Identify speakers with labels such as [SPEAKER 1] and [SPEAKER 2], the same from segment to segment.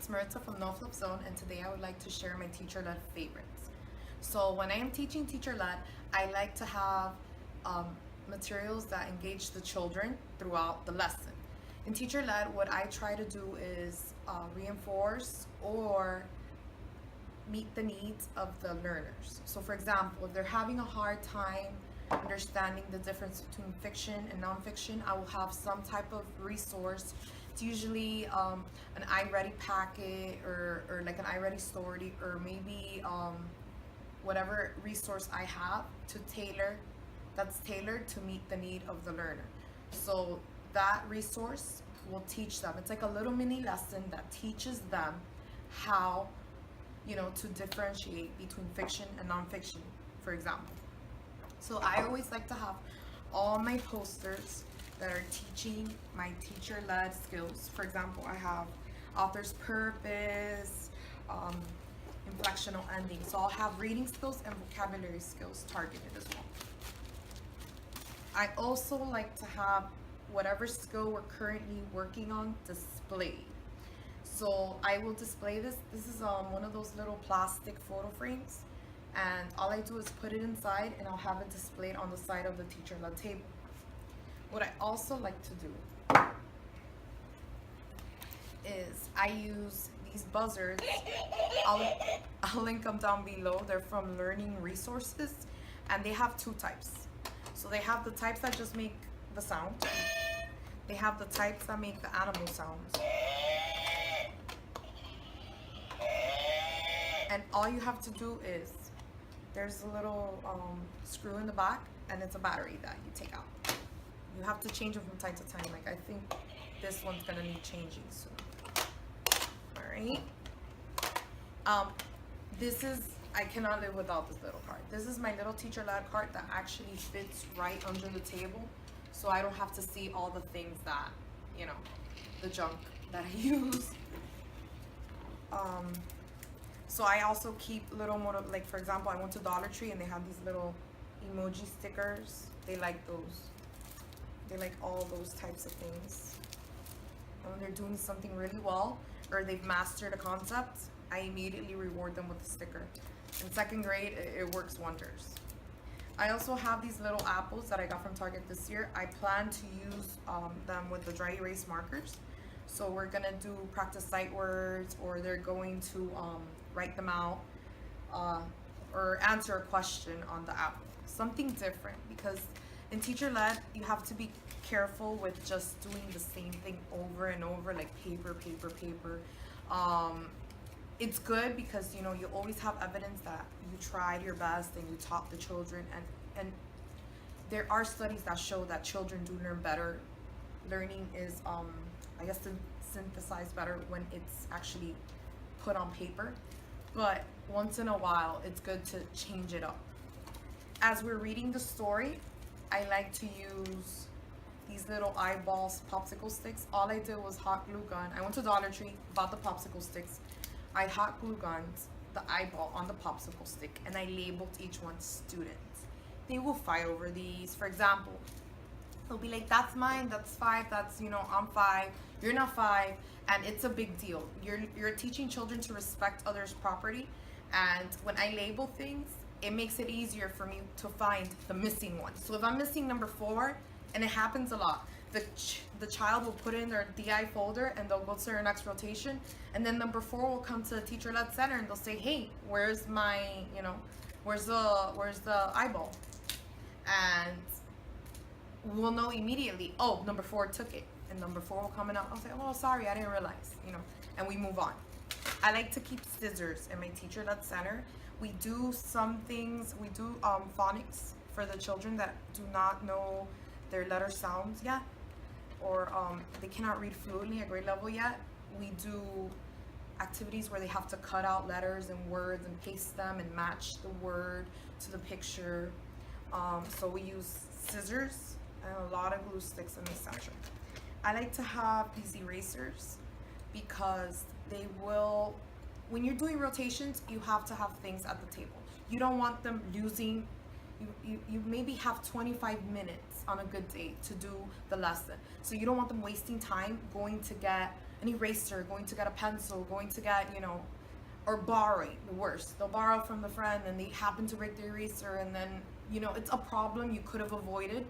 [SPEAKER 1] it's Maritza from No Flip Zone, and today I would like to share my teacher-led favorites. So when I am teaching teacher-led, I like to have materials that engage the children throughout the lesson. In teacher-led, what I try to do is reinforce or meet the needs of the learners. So for example, if they're having a hard time understanding the difference between fiction and nonfiction, I will have some type of resource. It's usually an iReady packet or like an iReady story, or maybe whatever resource I have that's tailored to meet the need of the learner. So that resource will teach them. It's like a little mini lesson that teaches them how, to differentiate between fiction and nonfiction, for example. So I always like to have all my posters that are teaching my teacher-led skills. For example, I have author's purpose, inflectional ending. So I'll have reading skills and vocabulary skills targeted as well. I also like to have whatever skill we're currently working on displayed. So I will display this. This is one of those little plastic photo frames, and all I do is put it inside and I'll have it displayed on the side of the teacher-led table. What I also like to do is I use these buzzers. I'll link them down below. They're from Learning Resources, and they have two types. So they have the types that just make the sound. They have the types that make the animal sounds. And all you have to do is, there's a little screw in the back, and it's a battery that you take out. You have to change it from time to time. Like, I think this one's gonna need changing soon. All right. This is, I cannot live without this little card. This is my little teacher-led card that actually fits right under the table, so I don't have to see all the things that, the junk that I use. So I also keep little more, like for example, I went to Dollar Tree and they have these little emoji stickers. They like those. They like all those types of things. And when they're doing something really well, or they've mastered a concept, I immediately reward them with a sticker. In second grade, it works wonders. I also have these little apples that I got from Target this year. I plan to use them with the dry erase markers. So we're gonna do practice sight words, or they're going to write them out, or answer a question on the apple. Something different, because in teacher-led, you have to be careful with just doing the same thing over and over, like paper. It's good because you always have evidence that you tried your best and you taught the children, and there are studies that show that children do learn better. Learning is I guess synthesized better when it's actually put on paper, but once in a while it's good to change it up. As we're reading the story, I like to use these little eyeballs popsicle sticks. All I did was hot glue gun. I went to Dollar Tree, bought the popsicle sticks. I hot glue gunned the eyeball on the popsicle stick, and I labeled each one student. They will fight over these. For example, they'll be like, that's mine, that's 5, that's, I'm 5, you're not 5, and it's a big deal. You're teaching children to respect others' property, and when I label things, it makes it easier for me to find the missing one. So if I'm missing number 4, and it happens a lot, the child will put in their DI folder and they'll go to their next rotation, and then number 4 will come to the teacher-led center and they'll say, hey, where's my, where's the eyeball? And we'll know immediately, oh, number 4 took it, and number 4 will come in. I'll say, oh, sorry, I didn't realize, and we move on. I like to keep scissors in my teacher-led center. We do some things, we do phonics for the children that do not know their letter sounds yet, or they cannot read fluently at grade level yet. We do activities where they have to cut out letters and words and paste them and match the word to the picture. So we use scissors and a lot of glue sticks in the center. I like to have these erasers because they will, when you're doing rotations, you have to have things at the table. You don't want them losing, you maybe have 25 minutes on a good day to do the lesson. So you don't want them wasting time going to get an eraser, going to get a pencil, going to get, or borrowing, the worst. They'll borrow from the friend and they happen to break the eraser, and then, it's a problem you could have avoided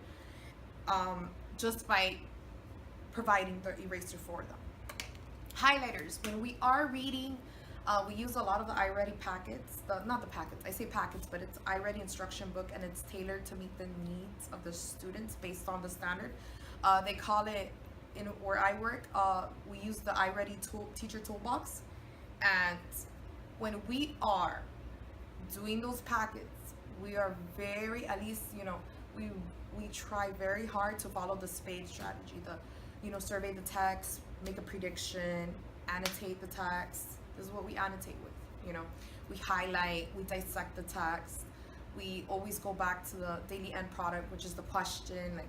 [SPEAKER 1] just by providing the eraser for them. Highlighters. When we are reading, we use a lot of the iReady packets. Not the packets, I say packets, but it's iReady instruction book, and it's tailored to meet the needs of the students based on the standard. They call it, where I work, we use the iReady teacher toolbox. And when we are doing those packets, we are very, at least, we try very hard to follow the SPADE strategy. Survey the text, make a prediction, annotate the text. This is what we annotate with. We highlight, we dissect the text. We always go back to the daily end product, which is the question, like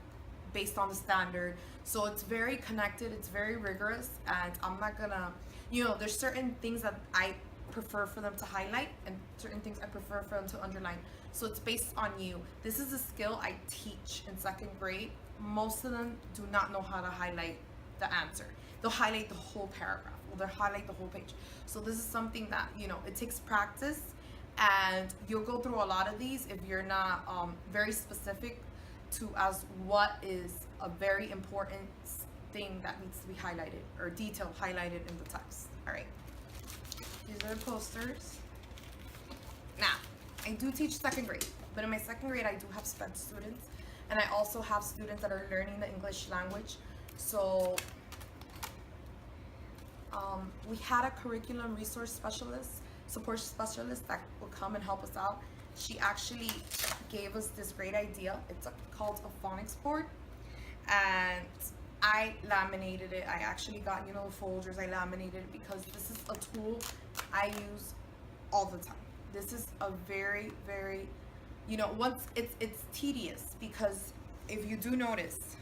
[SPEAKER 1] based on the standard. So it's very connected, it's very rigorous, and I'm not gonna, there's certain things that I prefer for them to highlight and certain things I prefer for them to underline. So it's based on you. This is a skill I teach in 2nd grade. Most of them do not know how to highlight the answer. They'll highlight the whole paragraph, or they'll highlight the whole page. So this is something that, it takes practice, and you'll go through a lot of these if you're not very specific to as what is a very important thing that needs to be highlighted or detail highlighted in the text. All right, these are the posters. Now, I do teach 2nd grade, but in my 2nd grade, I do have SPED students, and I also have students that are learning the English language. So we had a curriculum resource specialist, support specialist that would come and help us out. She actually gave us this great idea. It's called a Phonics board, and I laminated it. I actually got, the folders. I laminated it because this is a tool I use all the time. This is a very, very, once it's tedious, because if you do notice,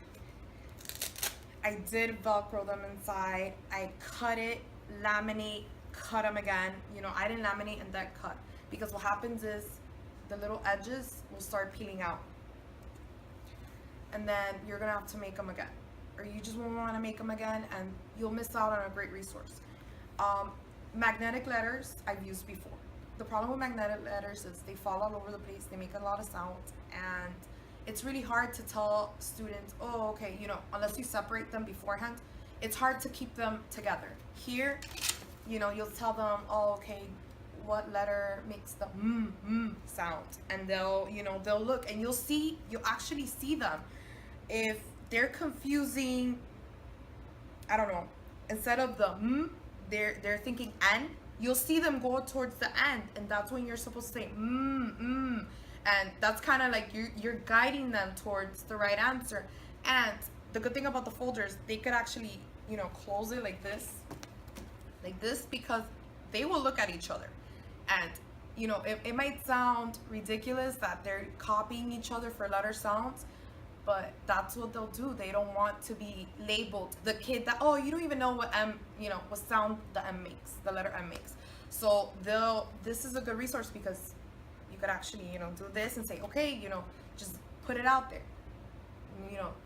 [SPEAKER 1] I did Velcro them inside. I cut it, laminate, cut them again. I didn't laminate and then cut, because what happens is the little edges will start peeling out, and then you're gonna have to make them again, or you just won't want to make them again, and you'll miss out on a great resource. Magnetic letters I've used before. The problem with magnetic letters is they fall all over the place. They make a lot of sounds, and it's really hard to tell students, oh, okay, unless you separate them beforehand, it's hard to keep them together. Here, you'll tell them, oh, okay, what letter makes the sound, and they'll look, and you'll actually see them. If they're confusing, I don't know, instead of the they're thinking N, you'll see them go towards the end, and that's when you're supposed to say and that's kind of like you're guiding them towards the right answer. And the good thing about the folders, they could actually close it like this, because they will look at each other, and it might sound ridiculous that they're copying each other for letter sounds, but that's what they'll do. They don't want to be labeled the kid that, oh, you don't even know what M, what sound the M makes, the letter M makes. So this is a good resource, because you could actually, do this and say, okay, just put it out there.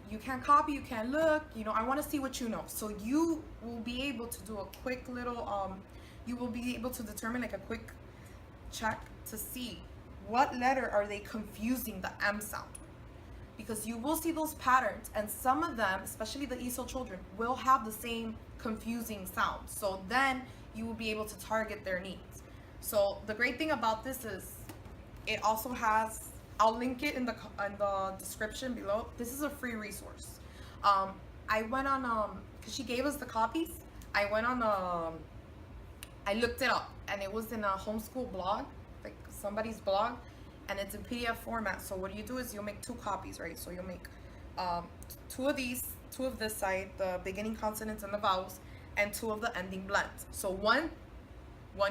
[SPEAKER 1] You can't copy, you can't look, I want to see what you know. So you will be able to do a quick little, you will be able to determine like a quick check to see what letter are they confusing the M sound with. Because you will see those patterns, and some of them, especially the ESOL children, will have the same confusing sounds. So then you will be able to target their needs. So the great thing about this is it also has, I'll link it in the description below. This is a free resource. I went on, because she gave us the copies, I went on, I looked it up, and it was in a homeschool blog, like somebody's blog, and it's in PDF format. So what you do is you'll make 2 copies, right? So you'll make 2 of these, 2 of this side, the beginning consonants and the vowels, and 2 of the ending blends. So one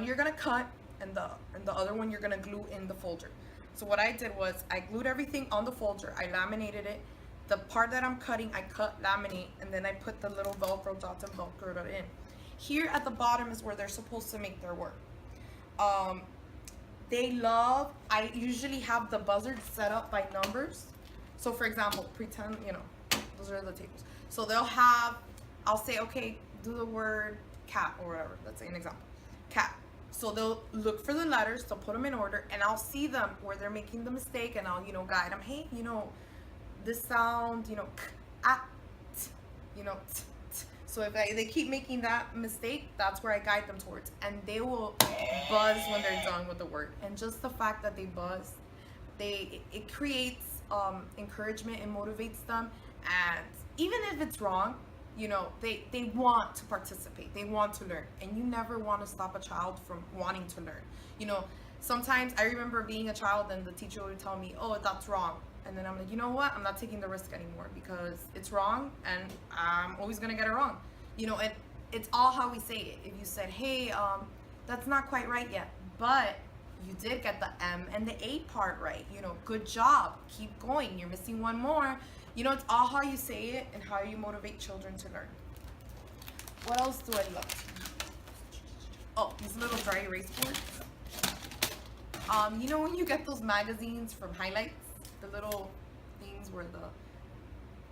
[SPEAKER 1] you're gonna cut, and the other one you're gonna glue in the folder. So what I did was I glued everything on the folder. I laminated it. The part that I'm cutting, I cut, laminate, and then I put the little Velcro dots and Velcroed it in. Here at the bottom is where they're supposed to make their word. I usually have the buzzard set up by numbers. So for example, pretend, those are the tables. So I'll say, okay, do the word cat or whatever. Let's say an example. Cat. So they'll look for the letters, they'll put them in order, and I'll see them where they're making the mistake, and I'll, guide them. Hey, this sound, k, at, t. So if they keep making that mistake, that's where I guide them towards. And they will buzz when they're done with the word. And just the fact that they buzz, it creates encouragement, it motivates them. And even if it's wrong, they want to participate, they want to learn. And you never want to stop a child from wanting to learn. Sometimes I remember being a child and the teacher would tell me, oh, that's wrong. And then I'm like, you know what? I'm not taking the risk anymore because it's wrong and I'm always going to get it wrong. And it's all how we say it. If you said, hey, that's not quite right yet, but you did get the M and the A part right, good job, keep going, you're missing one more. It's all how you say it and how you motivate children to learn. What else do I love? Oh, these little dry erase boards. When you get those magazines from Highlights, the little things where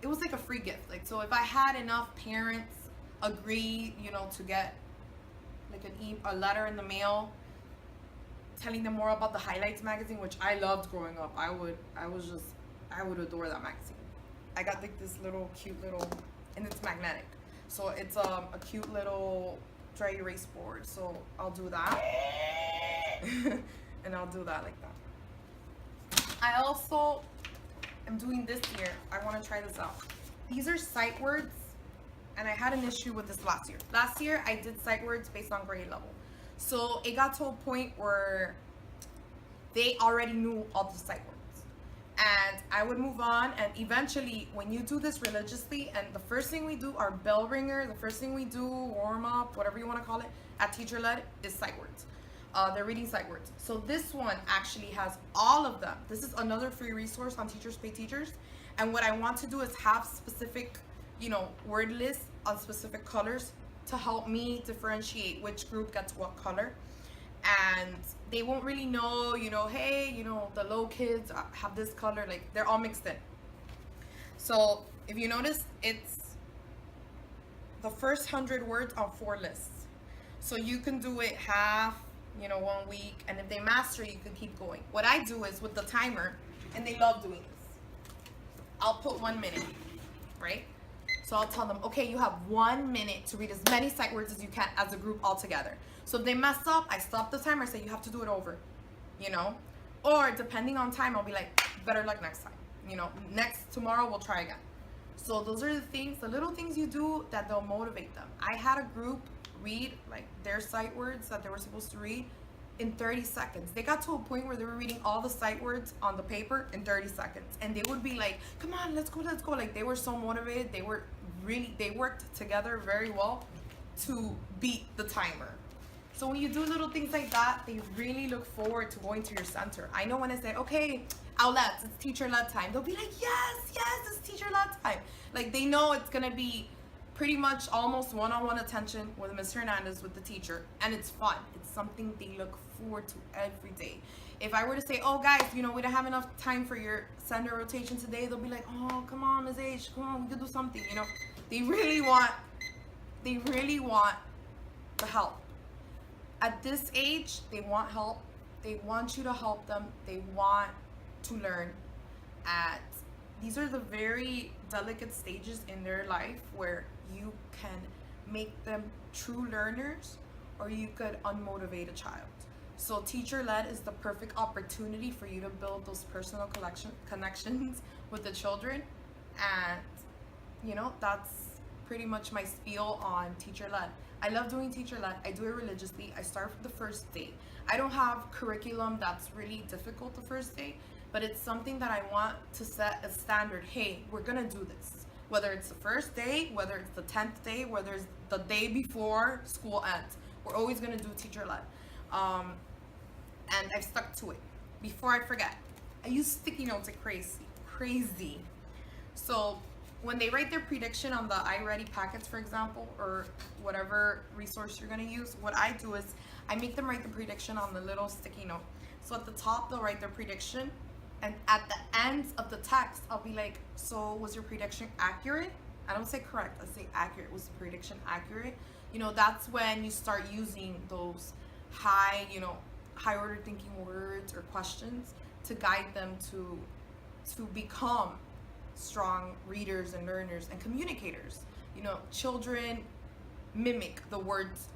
[SPEAKER 1] it was like a free gift. Like, so if I had enough parents agree, to get like a letter in the mail telling them more about the Highlights magazine, which I loved growing up. I would adore that magazine. I got like this little cute little, and it's magnetic. So it's a cute little dry erase board. So I'll do that. And I'll do that like that. I also am doing this year. I want to try this out. These are sight words, and I had an issue with this last year. Last year, I did sight words based on grade level. So it got to a point where they already knew all the sight words. And I would move on, and eventually, when you do this religiously, and the first thing we do, our bell ringer, the first thing we do, warm up, whatever you want to call it, at Teacher Led, is sight words. They're reading sight words. So this one actually has all of them. This is another free resource on Teachers Pay Teachers. And what I want to do is have specific, word lists on specific colors to help me differentiate which group gets what color. And they won't really know, hey, the low kids have this color, like they're all mixed in. So if you notice, it's the first 100 words on 4 lists. So you can do it half, 1 week, and if they master, you can keep going. What I do is with the timer, and they love doing this, I'll put 1 minute, right? So I'll tell them, okay, you have 1 minute to read as many sight words as you can as a group all together. So if they mess up, I stop the timer, I say, you have to do it over, Or depending on time, I'll be like, better luck next time. Tomorrow we'll try again. So those are the things, the little things you do that they'll motivate them. I had a group read like their sight words that they were supposed to read in 30 seconds. They got to a point where they were reading all the sight words on the paper in 30 seconds. And they would be like, come on, let's go. Like, they were so motivated. They worked together very well to beat the timer. So when you do little things like that, they really look forward to going to your center. I know when I say, okay, outlets, it's teacher-led time, they'll be like, yes, it's teacher-led time. Like, they know it's going to be pretty much almost one-on-one attention with Ms. Hernandez, with the teacher, and it's fun. It's something they look forward to every day. If I were to say, oh guys, we don't have enough time for your center rotation today, they'll be like, oh, come on, Ms. H, come on, we can do something. They really want the help. At this age, they want help. They want you to help them. They want to learn. These are the very delicate stages in their life where you can make them true learners, or you could unmotivate a child. So teacher-led is the perfect opportunity for you to build those personal connections with the children. And that's pretty much my spiel on teacher-led. I love doing teacher-led. I do it religiously. I start from the first day. I don't have curriculum that's really difficult the first day, but it's something that I want to set a standard. Hey, we're gonna do this. Whether it's the first day, whether it's the 10th day, whether it's the day before school ends, we're always gonna do teacher-led. And I've stuck to it. Before I forget, I use sticky notes like crazy. So when they write their prediction on the iReady packets, for example, or whatever resource you're gonna use, what I do is I make them write the prediction on the little sticky note. So at the top, they'll write their prediction, and at the ends of the text, I'll be like, so was your prediction accurate? I don't say correct, I say accurate. Was the prediction accurate? You know, that's when you start using those high, you know, high order thinking words or questions to guide them to become strong readers and learners and communicators. You know, children mimic the words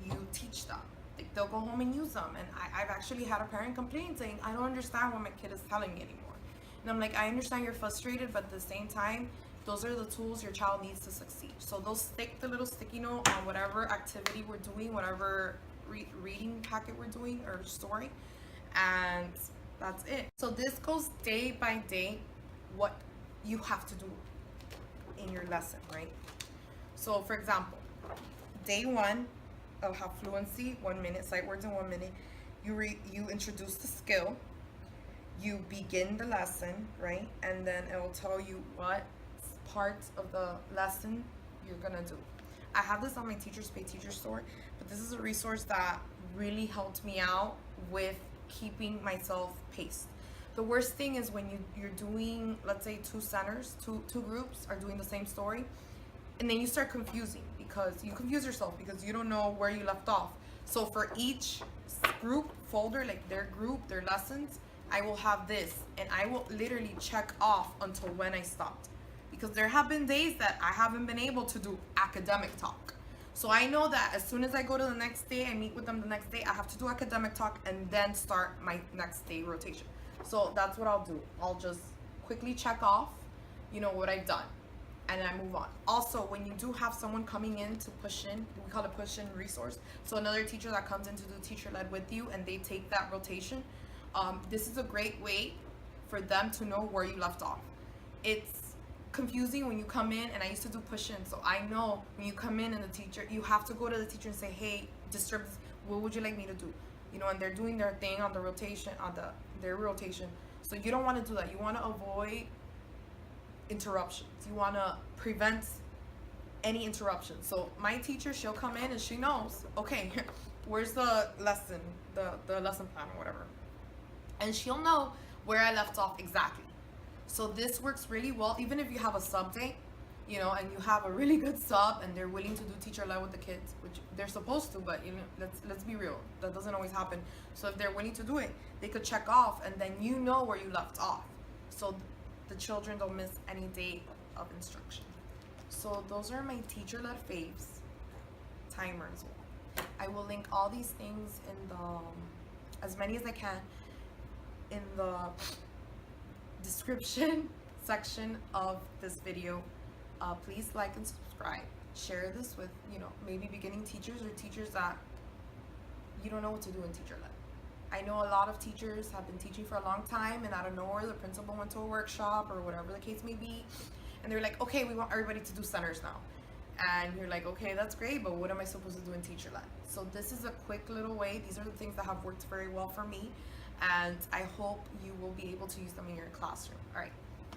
[SPEAKER 1] you teach them. Like, they'll go home and use them. And I've actually had a parent complain saying, I don't understand what my kid is telling me anymore. And I'm like, I understand you're frustrated, but at the same time, those are the tools your child needs to succeed. So they'll stick the little sticky note on whatever activity we're doing, whatever reading packet we're doing or story, and that's it. So this goes day by day what you have to do in your lesson, right? So for example, day one, I'll have fluency, 1 minute, sight words in 1 minute. You introduce the skill, you begin the lesson, right? And then it will tell you what parts of the lesson you're gonna do. I have this on my Teachers Pay Teacher store, but this is a resource that really helped me out with keeping myself paced. The worst thing is when you're doing, let's say, two groups are doing the same story, and then you start confusing because you confuse yourself because you don't know where you left off. So for each group folder, like their group, their lessons, I will have this, and I will literally check off until when I stopped. Because there have been days that I haven't been able to do academic talk. So I know that as soon as I go to the next day, I meet with them the next day, I have to do academic talk and then start my next day rotation. So that's what I'll do. I'll just quickly check off, you know, what I've done, and I move on. Also, when you do have someone coming in to push in, we call it push in resource. So another teacher that comes in to do teacher led with you and they take that rotation, this is a great way for them to know where you left off. It's confusing when you come in, and I used to do push-in, so I know when you come in and the teacher, you have to go to the teacher and say, hey, disturbance, what would you like me to do? You know, and they're doing their thing on the rotation, their rotation. So you don't want to do that. You want to avoid interruptions. You want to prevent any interruptions. So my teacher, she'll come in and she knows, okay, where's the lesson, the lesson plan or whatever, and she'll know where I left off exactly. So this works really well, even if you have a sub day, you know, and you have a really good sub and they're willing to do teacher led with the kids, which they're supposed to, but you know, let's be real, that doesn't always happen. So if they're willing to do it, they could check off, and then you know where you left off, so the children don't miss any day of instruction. So those are my teacher led faves, timer as well. I will link all these things in the, as many as I can, in the description section of this video. Please like and subscribe. Share this with, you know, maybe beginning teachers or teachers that you don't know what to do in teacher led. I know a lot of teachers have been teaching for a long time, and out of nowhere the principal went to a workshop or whatever the case may be, and they're like, okay, we want everybody to do centers now. And you're like, okay, that's great, but what am I supposed to do in teacher led? So this is a quick little way. These are the things that have worked very well for me, and I hope you will be able to use them in your classroom. All right,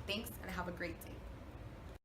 [SPEAKER 1] thanks, and have a great day.